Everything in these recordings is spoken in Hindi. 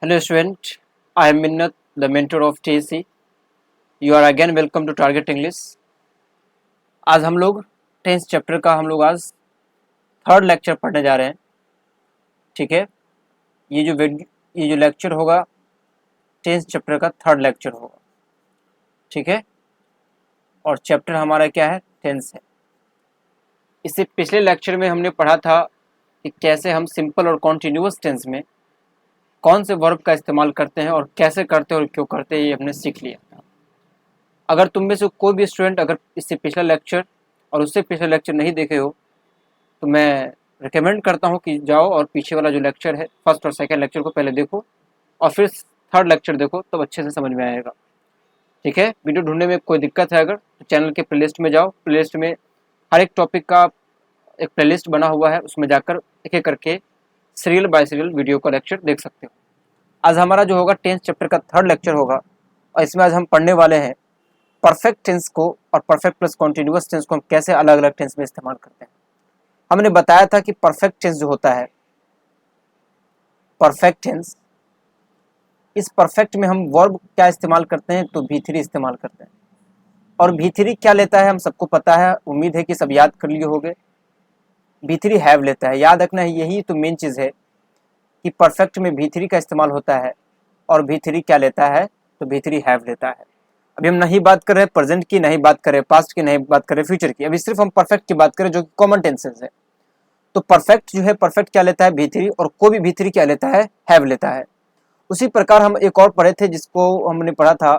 Hello student, I am Minnat, the mentor of TSC. You are again welcome to Target English. आज हम लोग 10th चैप्टर का आज थर्ड लेक्चर पढ़ने जा रहे हैं. ठीक है, ये जो लेक्चर होगा 10th चैप्टर का थर्ड लेक्चर होगा. ठीक है, और चैप्टर हमारा क्या है, टेंस है. इससे पिछले लेक्चर में हमने पढ़ा था कि कैसे हम सिंपल और कॉन्टिन्यूअस टेंस में कौन से वर्ब का इस्तेमाल करते हैं और कैसे करते हैं और क्यों करते हैं, ये हमने सीख लिया था. अगर तुम में से कोई भी स्टूडेंट अगर इससे पिछला लेक्चर और उससे पिछला लेक्चर नहीं देखे हो तो मैं रिकमेंड करता हूँ कि जाओ और पीछे वाला जो लेक्चर है फर्स्ट और सेकंड लेक्चर को पहले देखो और फिर थर्ड लेक्चर देखो, तब अच्छे से समझ में आएगा. ठीक है, वीडियो ढूंढने में कोई दिक्कत है अगर तो चैनल के प्लेलिस्ट में जाओ. प्लेलिस्ट में हर एक टॉपिक का एक प्लेलिस्ट बना हुआ है, उसमें जाकर एक एक करके सीरियल बाय सीरियल वीडियो का लेक्चर देख सकते हो. आज हमारा जो होगा 10th चैप्टर का थर्ड लेक्चर होगा और इसमें आज हम पढ़ने वाले हैं परफेक्ट टेंस को और परफेक्ट प्लस कॉन्टिन्यूअस टेंस को हम कैसे अलग अलग टेंस में इस्तेमाल करते हैं. हमने बताया था कि परफेक्ट टेंस जो होता है, परफेक्ट टेंस, इस परफेक्ट में हम वर्ब क्या इस्तेमाल करते हैं, तो भी3 इस्तेमाल करते हैं. और भी3 क्या लेता है हम सबको पता है, उम्मीद है कि सब याद कर लिए होंगे. भी3 हैव लेता है. याद रखना है, यही तो मेन चीज़ है कि परफेक्ट में भी3 का इस्तेमाल होता है और भी3 क्या लेता है, तो भी3 हैव लेता है. अभी हम नहीं बात कर रहे प्रेजेंट की, नहीं बात करें पास्ट की, नहीं बात करें फ्यूचर की. अभी सिर्फ हम परफेक्ट की बात करें जो कि कॉमन टेंसेस है. तो परफेक्ट जो है, परफेक्ट क्या लेता है, भी3, और कोई भी भी3 क्या लेता है, हैव लेता है. उसी प्रकार हम एक और पढ़े थे जिसको हमने पढ़ा था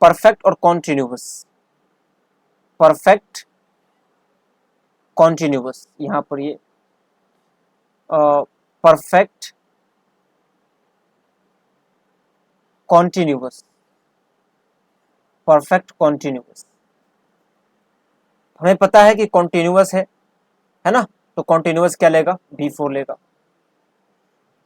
परफेक्ट और कॉन्टिन्यूअस. परफेक्ट कॉन्टिन्यूअस, यहाँ पर ये परफेक्ट कॉन्टिन्यूअस, परफेक्ट कॉन्टिन्यूअस. हमें पता है कि कॉन्टिन्यूअस है ना, तो कॉन्टिन्यूअस क्या लेगा, भी4 लेगा.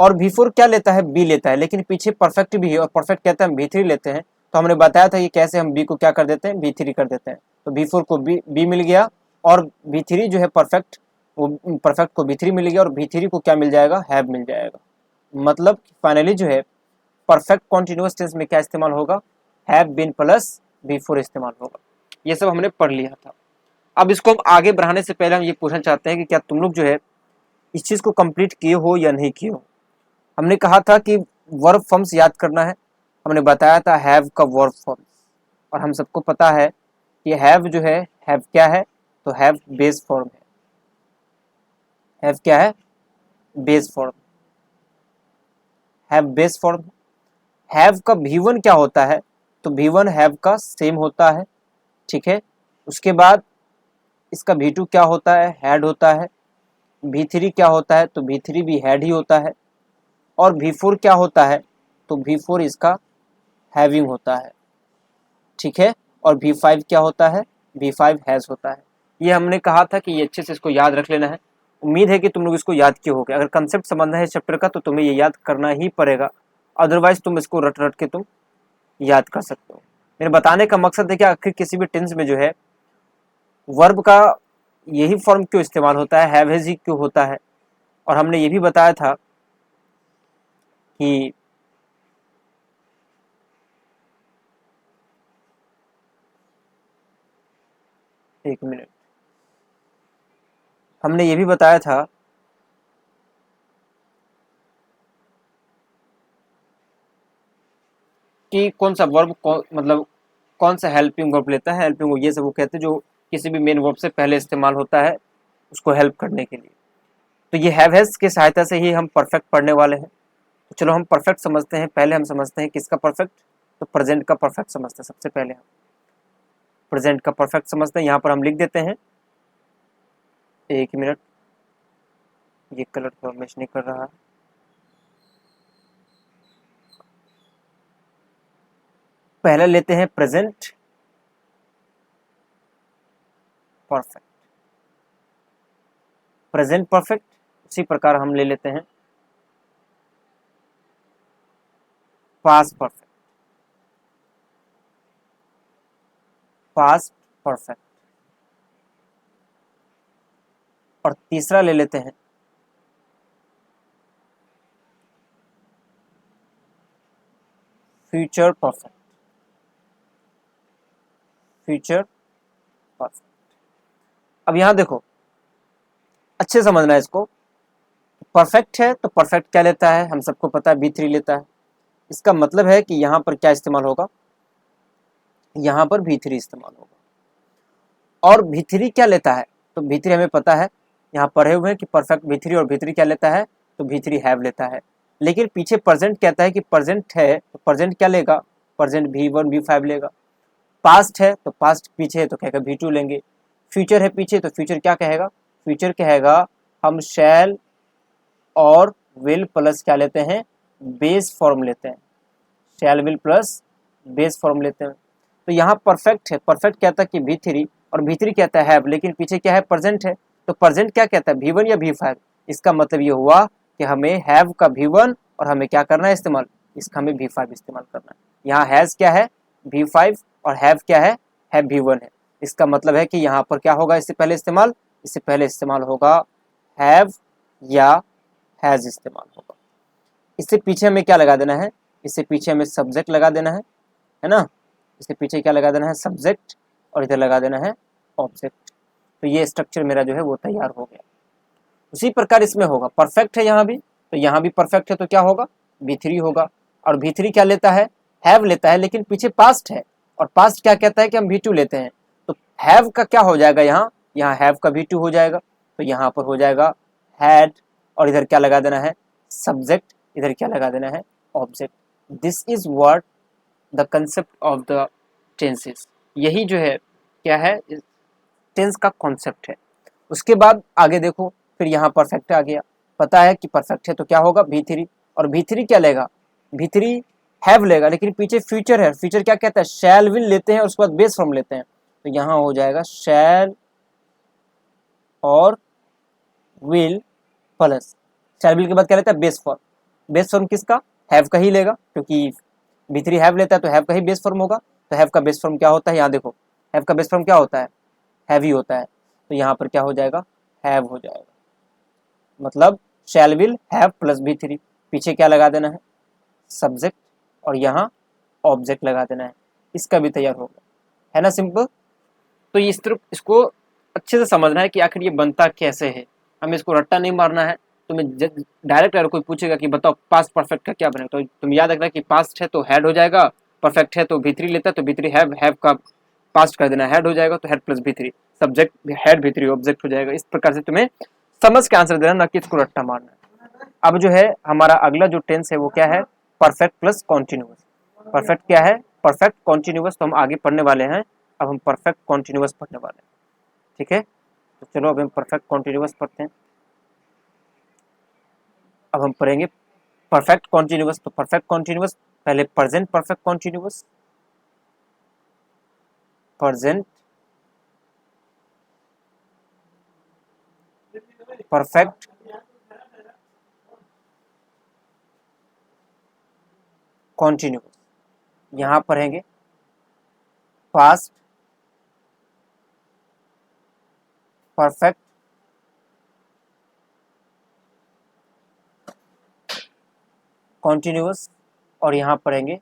और भी4 क्या लेता है, बी लेता है. लेकिन पीछे परफेक्ट भी है और परफेक्ट कहते हैं हम भी3 लेते हैं. तो हमने बताया था कि कैसे हम बी को क्या कर देते हैं, भी3 कर देते हैं. तो भी4 को बी मिल गया और भी3 जो है परफेक्ट, वो परफेक्ट को भी3 मिल गया और भी3 को क्या मिल जाएगा, हैव मिल जाएगा. मतलब फाइनली जो है परफेक्ट कॉन्टिन्यूअस टेंस में क्या इस्तेमाल होगा, हैव बीन प्लस भी4 इस्तेमाल होगा. ये सब हमने पढ़ लिया था. अब इसको हम आगे बढ़ाने से पहले हम ये पूछना चाहते हैं कि क्या तुम लोग जो है इस चीज़ को कंप्लीट किए हो या नहीं किए हो. हमने कहा था कि वर्ब फॉर्म्स याद करना है. हमने बताया था हैव का वर्ब फॉर्म्स, और हम सबको पता है कि हैव जो है, हैव क्या है, तो हैव बेस फॉर्म है. हैव क्या है, base form. Have base form. Have का भी1 क्या होता है, तो भी1 हैव का सेम होता है. ठीक है, उसके बाद इसका भी2 क्या होता है, हैड होता है. भी3 क्या होता है, तो भी3 भी हैड ही होता है. और भी4 क्या होता है, तो भी4 इसका हैविंग होता है. ठीक है, और भी5 क्या होता है, भी5 हैज होता है. ये हमने कहा था कि ये अच्छे से इसको याद रख लेना है. उम्मीद है कि तुम लोग इसको याद किए होगे. अगर कंसेप्ट समझना है इस चैप्टर का तो तुम्हें ये याद करना ही पड़ेगा, अदरवाइज तुम इसको रट रट के तुम याद कर सकते हो. मेरे बताने का मकसद है कि आखिर किसी भी टेंस में जो है वर्ब का यही फॉर्म क्यों इस्तेमाल होता है, हैव हैज ही क्यों होता है. और हमने ये भी बताया था कि एक मिनट, हमने ये भी बताया था कि कौन सा वर्ब मतलब कौन सा हेल्पिंग वर्ब लेता है. हेल्पिंग वर्ब ये सब वो कहते हैं जो किसी भी मेन वर्ब से पहले इस्तेमाल होता है उसको हेल्प करने के लिए. तो ये हैव हैज की सहायता से ही हम परफेक्ट पढ़ने वाले हैं. तो चलो हम परफेक्ट समझते हैं. पहले हम समझते हैं किसका परफेक्ट, तो प्रेजेंट का परफेक्ट समझते हैं. सबसे पहले हम प्रेजेंट का परफेक्ट समझते हैं. यहाँ पर हम लिख देते हैं, एक मिनट, ये कलर तो मैच नहीं कर रहा. पहले लेते हैं प्रेजेंट परफेक्ट. Present perfect. उसी प्रकार हम ले लेते हैं पास्ट परफेक्ट. Past perfect. और तीसरा ले लेते हैं फ्यूचर परफेक्ट, फ्यूचर परफेक्ट। अब यहां देखो, अच्छे समझना है इसको। परफेक्ट है तो परफेक्ट क्या लेता है, हम सबको पता है B3 लेता है। इसका मतलब है कि यहां पर क्या इस्तेमाल होगा, यहां पर B3 इस्तेमाल होगा। और B3 क्या लेता है, तो B3 हमें पता है, यहाँ पढ़े हुए हैं कि परफेक्ट B3, और B3 क्या लेता है, तो B3 हैव लेता है। लेकिन पीछे प्रेजेंट कहता है कि प्रेजेंट है तो प्रेजेंट क्या लेगा, प्रेजेंट B1 B5 लेगा। पास्ट है तो पास्ट पीछे है तो कहेगा B2 लेंगे। फ्यूचर है पीछे तो फ्यूचर क्या कहेगा, फ्यूचर कहेगा हम शैल और विल प्लस क्या लेते हैं, बेस फॉर्म लेते हैं। शैल विल प्लस बेस फॉर्म लेते हैं। तो यहाँ परफेक्ट है, परफेक्ट कहता है कि B3 और B3 कहता है हैव, लेकिन पीछे क्या है, प्रेजेंट है। तो प्रेजेंट क्या कहता है, B1 या B5। इसका मतलब ये हुआ कि हमें हैव का B1 और हमें क्या करना है इस्तेमाल, इसका हमें B5 इस्तेमाल करना है। यहाँ हैज क्या है, B5, और हैव क्या है B1 है। इसका मतलब है कि यहाँ पर क्या होगा, इससे पहले इस्तेमाल, इससे पहले इस्तेमाल होगा हैव या हैज इस्तेमाल होगा। इससे पीछे हमें क्या लगा देना है, इससे पीछे हमें सब्जेक्ट लगा देना है ना। इससे पीछे क्या लगा देना है, सब्जेक्ट, और इधर लगा देना है ऑब्जेक्ट। तो ये स्ट्रक्चर मेरा जो है वो तैयार हो गया। उसी प्रकार इसमें होगा, परफेक्ट है यहाँ भी, तो यहाँ भी परफेक्ट है तो क्या होगा, B3 होगा। और B3 क्या लेता है, हैव लेता है, लेकिन पीछे पास्ट है, और पास्ट क्या कहता है कि हम B2 लेते हैं। तो हैव का क्या हो जाएगा, यहाँ हैव का B2 हो जाएगा। तो यहाँ पर हो जाएगा हैड, और इधर क्या लगा देना है, सब्जेक्ट, इधर क्या लगा देना है, object. This is what the concept of the tenses. यही जो है क्या है, टेंस का कॉन्सेप्ट है। उसके बाद आगे देखो, फिर यहाँ परफेक्ट आ गया। पता है कि परफेक्ट है तो क्या होगा, B3, और B3 क्या लेगा, B3 हैव लेगा, लेकिन पीछे फ्यूचर है। फ्यूचर क्या कहता है, शैल विल लेते हैं और उसके बाद बेस फॉर्म लेते हैं। तो यहाँ हो जाएगा शैल और विल प्लस, शैल विल के बाद क्या लेता है, बेस फॉर्म। बेस फॉर्म किसका, हैव का ही लेगा, क्योंकि B3 हैव लेता है तो हैव का ही बेस फॉर्म होगा। तो हैव का बेस फॉर्म क्या होता है, यहाँ देखो, हैव का बेस फॉर्म क्या होता है, हैव ही होता है। तो यहाँ पर क्या हो जाएगा, हैव हो जाएगा। मतलब शैल विल हैव प्लस B3, पीछे क्या लगा देना है, सब्जेक्ट, और यहाँ ऑब्जेक्ट लगा देना है। इसका भी तैयार हो गया, है ना, सिंपल। तो इस तरह इसको अच्छे से समझना है कि आखिर ये बनता कैसे है, हमें इसको रट्टा नहीं मारना है। तुम्हें डायरेक्ट अगर कोई पूछेगा कि बताओ पास्ट परफेक्ट का क्या बनेगा, तो तुम याद रखना कि पास्ट है तो हैड हो जाएगा, परफेक्ट है तो B3 लेता है तो B3 हैव का पास्ट कर देना, हैड हो जाएगा तो had plus B3, subject had B3 object हो जाएगा। इस प्रकार से तुम्हें समझ के आंसर देना, ना कि इसको रट्टा मारना है। अब जो है हमारा अगला जो टेंस है वो क्या है, परफेक्ट प्लस कॉन्टिन्यूअस। परफेक्ट क्या है, परफेक्ट कॉन्टिन्यूअस तो हम आगे पढ़ने वाले हैं। अब हम परफेक्ट कॉन्टिन्यूअस पढ़ने वाले हैं, ठीक है। तो चलो अब हम परफेक्ट कॉन्टिन्यूअस पढ़ते हैं। अब हम पढ़ेंगे परफेक्ट कॉन्टिन्यूअस। तो परफेक्ट कॉन्टिन्यूअस, पहले present perfect continuous, present perfect continuous, यहां पढ़ेंगे पास्ट परफेक्ट कॉन्टिन्यूअस, और यहां पढ़ेंगे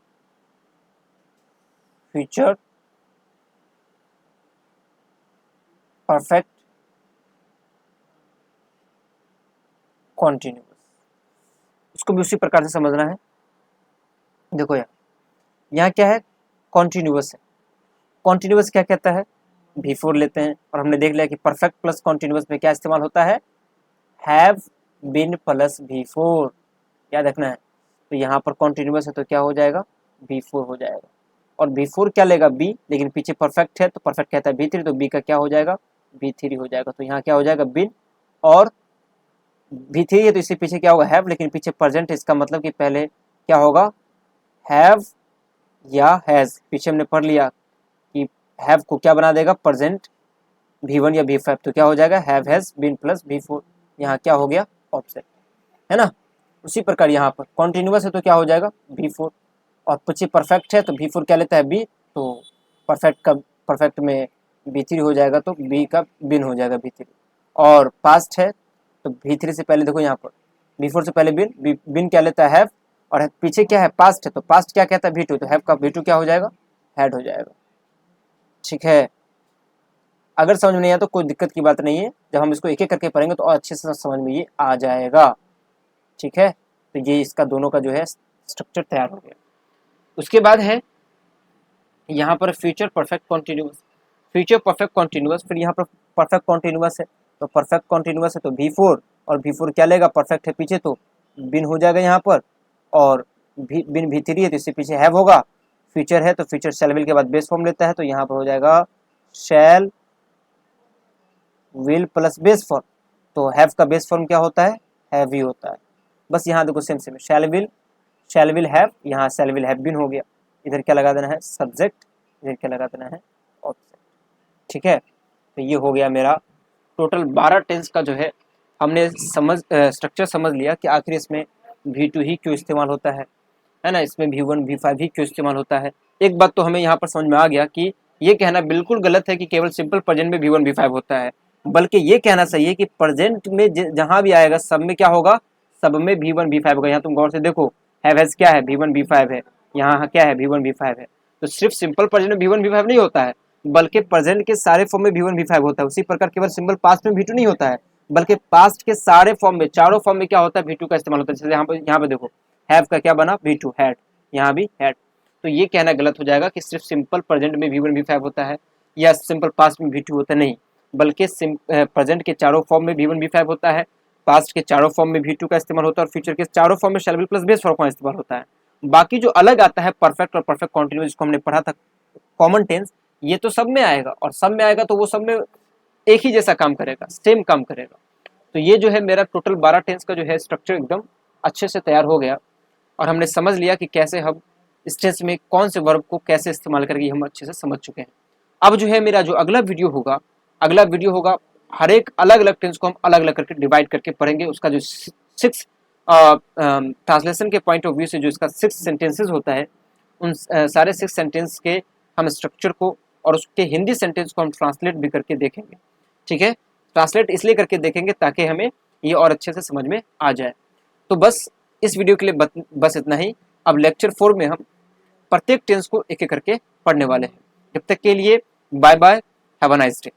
फ्यूचर परफेक्ट कॉन्टिन्यूअस। इसको भी उसी प्रकार से समझना है। देखो यार, यहाँ क्या है, कॉन्टिन्यूअस है। कॉन्टिन्यूअस क्या कहता है, B4 लेते हैं, और हमने देख लिया कि परफेक्ट प्लस कॉन्टिन्यूअस में क्या इस्तेमाल होता है, हैव बीन प्लस B4, याद रखना है। तो यहाँ पर कॉन्टिन्यूअस है तो क्या हो जाएगा, B4 हो जाएगा। और B4 क्या लेगा, B, लेकिन पीछे परफेक्ट है तो परफेक्ट कहता है B3, तो B का क्या हो जाएगा, B3 हो जाएगा। तो यहाँ क्या हो जाएगा, बिन, और B3 है तो इससे पीछे क्या होगा, हैव, लेकिन पीछे प्रेजेंट, इसका मतलब कि पहले क्या होगा, हैव या हैज। पीछे हमने पढ़ लिया कि हैव को क्या बना देगा, प्रेजेंट B1 या B5, तो क्या हो जाएगा, have has been plus B4। यहाँ क्या हो गया, ऑब्जेक्ट, है ना। उसी प्रकार यहाँ पर कॉन्टिन्यूअस है तो क्या हो जाएगा, B4, और पीछे परफेक्ट है तो B4 क्या लेता है, B, तो परफेक्ट में B3 हो जाएगा, तो B का बिन हो जाएगा B3। और पास्ट है तो B3 से पहले देखो यहाँ पर B4 से पहले बिन क्या लेता है, हैव, और पीछे क्या है, पास्ट है, तो पास्ट क्या कहता है, V2, तो हैव का V2 क्या हो जाएगा, हैड हो जाएगा। ठीक है, अगर समझ में नहीं आया तो कोई दिक्कत की बात नहीं है, जब हम इसको एक एक करके पढ़ेंगे तो और अच्छे से समझ में ये आ जाएगा। ठीक है, तो ये इसका दोनों का जो है स्ट्रक्चर तैयार हो गया। उसके बाद है यहाँ पर future perfect continuous, future perfect continuous, फिर यहाँ पर परफेक्ट कॉन्टिन्यूअस है, तो परफेक्ट कॉन्टिन्यूअस है तो V4, और V4 क्या लेगा, परफेक्ट है पीछे तो बिन हो जाएगा यहाँ पर, और बिन V3 है तो इससे पीछे हैव होगा, फ्यूचर है तो फ्यूचर शैल विल के बाद बेस फॉर्म लेता है, तो यहाँ पर हो जाएगा शैल विल प्लस बेस फॉर्म, तो हैव का बेस फॉर्म क्या होता है, हैव ही होता है। बस यहाँ देखो same same, shell will have, यहाँ शैल विल हैव बीन हो गया, इधर क्या लगा देना है, सब्जेक्ट, इधर क्या लगा देना है, ऑब्जेक्ट। ठीक है, तो ये हो गया मेरा टोटल 12 टेंस का जो है हमने स्ट्रक्चर समझ लिया कि आखिर इसमें V2 ही क्यों इस्तेमाल होता है ना, इसमें V1 V5 ही क्यों इस्तेमाल होता है। एक बात तो हमें यहाँ पर समझ में आ गया कि ये कहना बिल्कुल गलत है कि केवल सिंपल प्रेजेंट में V1 V5 होता है, बल्कि ये कहना सही है कि प्रेजेंट में जहां भी आएगा सब में क्या होगा, सब में V1 V5 होगा। यहाँ तुम गौर से देखो, हैव हैज क्या है, V1 V5 है, यहाँ क्या है, V1 V5 है, तो सिर्फ सिंपल प्रेजेंट में V1 V5 नहीं होता है, बल्कि प्रेजेंट के सारे फॉर्म में V1 V5 होता है। उसी प्रकार केवल सिंपल पास्ट में V2 नहीं होता है, बल्कि पास्ट के सारे फॉर्म में, चारों फॉर्म में क्या होता है, V2 का इस्तेमाल होता है। जैसे यहाँ पे देखो, हैव का क्या बना, V2 हैड, यहाँ भी हैड, तो ये कहना गलत हो जाएगा कि सिर्फ सिंपल प्रेजेंट में V1 V5 होता है या सिंपल पास्ट में V2 होता है, नहीं, बल्कि प्रेजेंट के चारों फॉर्म में V1 V5 होता है, पास्ट के चारों फॉर्म में V2 का इस्तेमाल होता है, और फ्यूचर के चारों फॉर्म में शैल विल प्लस बेस फॉर्म का इस्तेमाल होता है। बाकी जो अलग आता है परफेक्ट और परफेक्ट कॉन्टिन्यूअस, जिसको हमने पढ़ा था कॉमन टेंस, ये तो सब में आएगा, और सब में आएगा तो वो सब में एक ही जैसा काम करेगा, सेम काम करेगा। तो ये जो है मेरा टोटल 12 टेंस का जो है स्ट्रक्चर एकदम अच्छे से तैयार हो गया, और हमने समझ लिया कि कैसे हम इस टेंस में कौन से वर्ब को कैसे इस्तेमाल करके हम अच्छे से समझ चुके हैं। अब जो है मेरा जो अगला वीडियो होगा हर एक अलग अलग टेंस को हम अलग अलग करके डिवाइड करके पढ़ेंगे। उसका जो 6 ट्रांसलेशन के पॉइंट ऑफ व्यू से जो इसका 6 सेंटेंसेस होता है, उन सारे 6 सेंटेंस के हम स्ट्रक्चर को और उसके हिंदी सेंटेंस को हम ट्रांसलेट भी करके देखेंगे। ठीक है, ट्रांसलेट इसलिए करके देखेंगे ताकि हमें ये और अच्छे से समझ में आ जाए। तो बस इस वीडियो के लिए बस इतना ही। अब लेक्चर 4 में हम प्रत्येक टेंस को एक एक करके पढ़ने वाले हैं। जब तक के लिए bye bye, have a nice day.